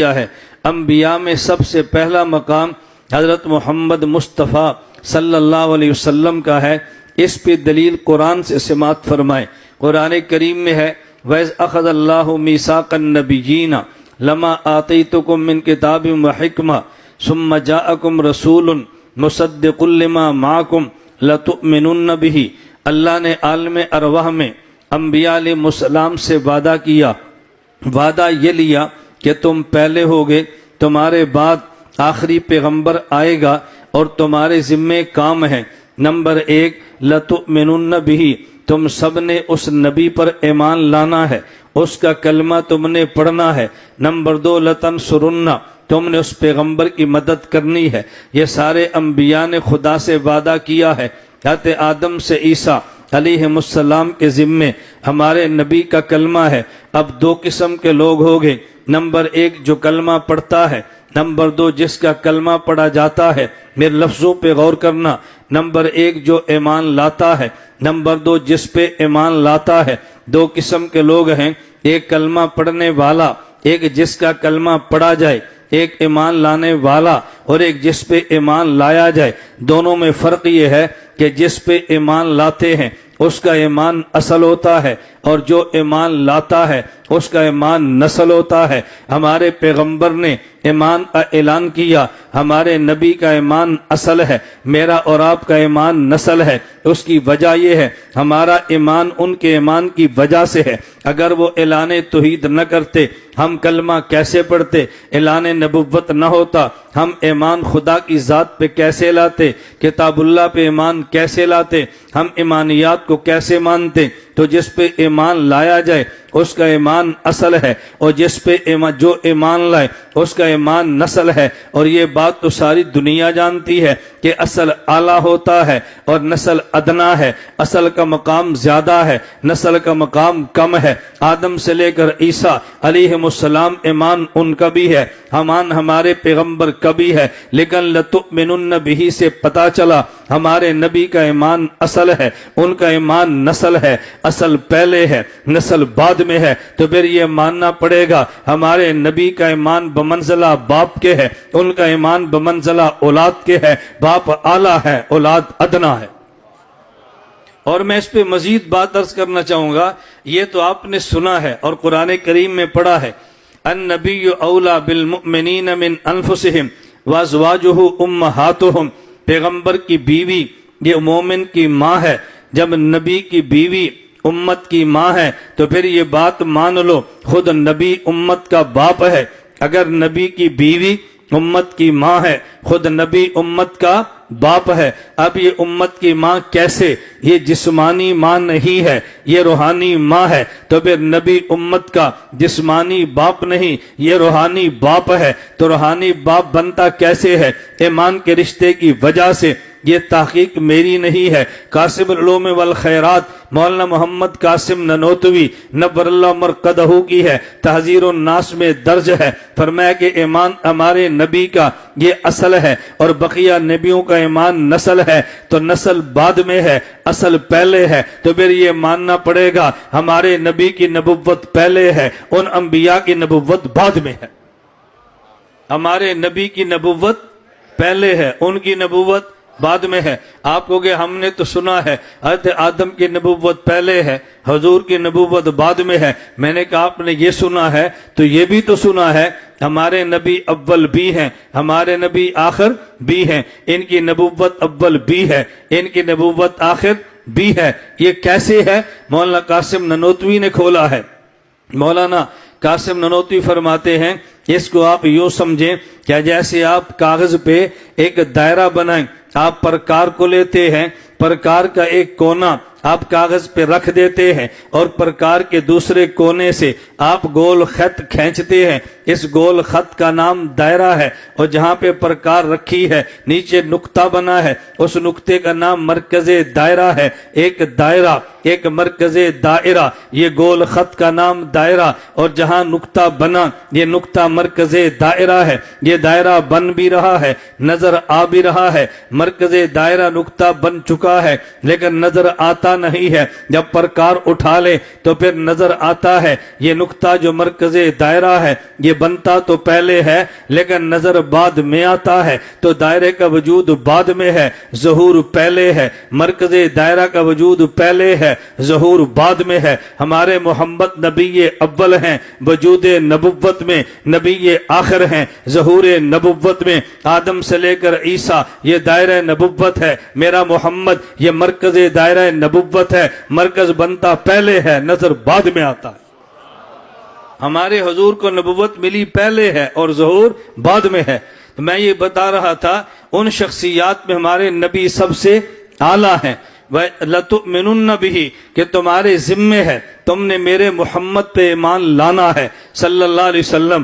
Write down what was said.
کیا ہے۔ انبیاء میں سب سے پہلا مقام حضرت محمد مصطفیٰ صلی اللہ علیہ وسلم کا ہے۔ اس پہ دلیل قرآن سے سماعت فرمائے۔ قرآن کریم میں ہے وَإِذْ أَخَذَ اللَّهُ مِيثَاقَ النَّبِيِّينَ لَمَا آتَيْتُكُم مِّن كِتَابٍ وَحِكْمَةٍ ثُمَّ جَاءَكُمْ رَسُولٌ مُصَدِّقٌ لِّمَا مَعَكُمْ لَتُؤْمِنُنَّ بِهِ۔ اللہ نے عالم ارواح میں انبیاء علیہ السلام سے وعدہ کیا، وعدہ یہ لیا کہ تم پہلے ہوگے، تمہارے بعد آخری پیغمبر آئے گا اور تمہارے ذمے کام ہے۔ نمبر 1 لَتُؤْمِنُنَّ بِهِ، تم سب نے اس نبی پر ایمان لانا ہے، اس کا کلمہ تم نے پڑھنا ہے۔ نمبر 2 لَتَنْصُرُنَّ، تم نے اس پیغمبر کی مدد کرنی ہے۔ یہ سارے انبیاء نے خدا سے وعدہ کیا ہے۔ حضرت آدم سے عیسیٰ علیہ السلام کے ذمے ہمارے نبی کا کلمہ ہے۔ اب 2 قسم کے لوگ ہوگے، نمبر 1 جو کلمہ پڑھتا ہے، نمبر 2 جس کا کلمہ پڑھا جاتا ہے۔ میرے لفظوں پہ غور کرنا، نمبر 1 جو ایمان لاتا ہے، نمبر 2 جس پہ ایمان لاتا ہے۔ 2 قسم کے لوگ ہیں، ایک کلمہ پڑھنے والا، ایک جس کا کلمہ پڑھا جائے، ایک ایمان لانے والا اور ایک جس پہ ایمان لایا جائے۔ دونوں میں فرق یہ ہے کہ جس پہ ایمان لاتے ہیں اس کا ایمان اصل ہوتا ہے اور جو ایمان لاتا ہے اس کا ایمان نسل ہوتا ہے۔ ہمارے پیغمبر نے ایمان کا اعلان کیا، ہمارے نبی کا ایمان اصل ہے، میرا اور آپ کا ایمان نسل ہے۔ اس کی وجہ یہ ہے ہمارا ایمان ان کے ایمان کی وجہ سے ہے۔ اگر وہ اعلان توحید نہ کرتے ہم کلمہ کیسے پڑھتے؟ اعلان نبوت نہ ہوتا ہم ایمان خدا کی ذات پہ کیسے لاتے؟ کتاب اللہ پہ ایمان کیسے لاتے؟ ہم ایمانیات کو کیسے مانتے؟ تو جس پہ ایمان لایا جائے اس کا ایمان اصل ہے اور جس پہ جو ایمان لائے اس کا ایمان نسل ہے۔ اور یہ بات تو ساری دنیا جانتی ہے کہ اصل اعلیٰ ہوتا ہے اور نسل ادنا ہے۔ اصل کا مقام زیادہ ہے، نسل کا مقام کم ہے۔ آدم سے لے کر عیسیٰ علیہ السلام ایمان ان کا بھی ہے، ہمارے پیغمبر کا بھی ہے، لیکن لَتُؤْمِنُنَّ بِهِ سے پتا چلا ہمارے نبی کا ایمان اصل ہے، ان کا ایمان نسل ہے۔ اصل پہلے ہے، نسل بعد میں ہے، تو پھر یہ ماننا پڑے گا ہمارے نبی کا ایمان بمنزلہ باپ کے ہے، ان کا ایمان بمنزلہ اولاد کے ہے۔ باپ اعلیٰ ہے، اولاد ادنا ہے۔ اور میں اس پہ مزید بات عرض کرنا چاہوں گا، یہ تو آپ نے سنا ہے اور قرآن کریم میں پڑھا ہے، النبی اولیٰ بالمؤمنین من انفسہم وازواجہ امہاتہم، پیغمبر کی بیوی یہ مومن کی ماں ہے۔ جب نبی کی بیوی امت کی ماں ہے تو پھر یہ بات مان لو خود نبی امت کا باپ ہے۔ اگر نبی کی بیوی امت کی ماں ہے، خود نبی امت کا باپ ہے۔ اب یہ امت کی ماں کیسے؟ یہ جسمانی ماں نہیں ہے، یہ روحانی ماں ہے، تو پھر نبی امت کا جسمانی باپ نہیں، یہ روحانی باپ ہے۔ تو روحانی باپ بنتا کیسے ہے؟ ایمان کے رشتے کی وجہ سے۔ یہ تحقیق میری نہیں ہے، قاسم العلوم والخیرات مولانا محمد قاسم ننوتوی نور اللہ مرقدہ کی ہے، تحذیر الناس میں درج ہے۔ فرمایا کہ ایمان ہمارے نبی کا یہ اصل ہے اور بقیہ نبیوں کا ایمان نسل ہے، تو نسل بعد میں ہے، اصل پہلے ہے۔ تو پھر یہ ماننا پڑے گا ہمارے نبی کی نبوت پہلے ہے، ان انبیاء کی نبوت بعد میں ہے۔ ہمارے نبی کی نبوت پہلے ہے، ان کی نبوت بعد میں ہے۔ آپ کو کہ ہم نے تو سنا ہے حضرت آدم کی نبوت پہلے ہے، حضور کی نبوت بعد میں ہے۔ میں نے کہا آپ نے یہ سنا ہے تو یہ بھی تو سنا ہے ہمارے نبی اول بھی ہیں، ہمارے نبی آخر بھی ہیں، ان کی نبوت اول بھی ہے، ان کی نبوت آخر بھی ہے۔ یہ کیسے ہے؟ مولانا قاسم ننوتوی نے کھولا ہے۔ مولانا قاسم ننوتوی فرماتے ہیں اس کو آپ یوں سمجھیں کہ جیسے آپ کاغذ پہ ایک دائرہ بنائیں، آپ پرکار کو لیتے ہیں، پرکار کا ایک کونا آپ کاغذ پہ رکھ دیتے ہیں اور پرکار کے دوسرے کونے سے آپ گول خط کھینچتے ہیں، اس گول خط کا نام دائرہ ہے، اور جہاں پہ پرکار رکھی ہے نیچے نقطہ بنا ہے، اس نقطے کا نام مرکز دائرہ ہے۔ ایک دائرہ، ایک مرکز دائرہ، یہ گول خط کا نام دائرہ، اور جہاں نقطہ بنا یہ نقطہ مرکز دائرہ ہے۔ یہ دائرہ بن بھی رہا ہے، نظر آ بھی رہا ہے، مرکز دائرہ نقطہ بن چکا ہے لیکن نظر آتا نہیں ہے۔ جب پرکار اٹھا لے تو پھر نظر آتا ہے یہ نقطہ جو مرکز دائرہ ہے یہ بنتا تو پہلے ہے لیکن نظر بعد میں آتا ہے، تو دائرے کا وجود بعد میں ہے، ظہور پہلے ہے۔ مرکز دائرہ کا وجود پہلے ہے، ظہور بعد میں ہے۔ ہمارے محمد نبی اول ہیں، وجود نبوت میں نبی آخر ہیں، ظہور نبوت میں آدم سے لے کر عیسیٰ، یہ دائرہ نبوت ہے۔ میرا محمد یہ مرکز دائرہ نبوت ہے، مرکز بنتا پہلے ہے، نظر بعد میں آتا ہے۔ ہمارے حضور کو نبوت ملی پہلے ہے اور ظہور بعد میں ہے۔ تو میں یہ بتا رہا تھا ان شخصیات میں ہمارے نبی سب سے اعلیٰ ہیں۔ لَتُؤْمِنُنَّ بِهِ کہ تمہارے ذمے ہے، تم نے میرے محمد پہ ایمان لانا ہے صلی اللہ علیہ وسلم۔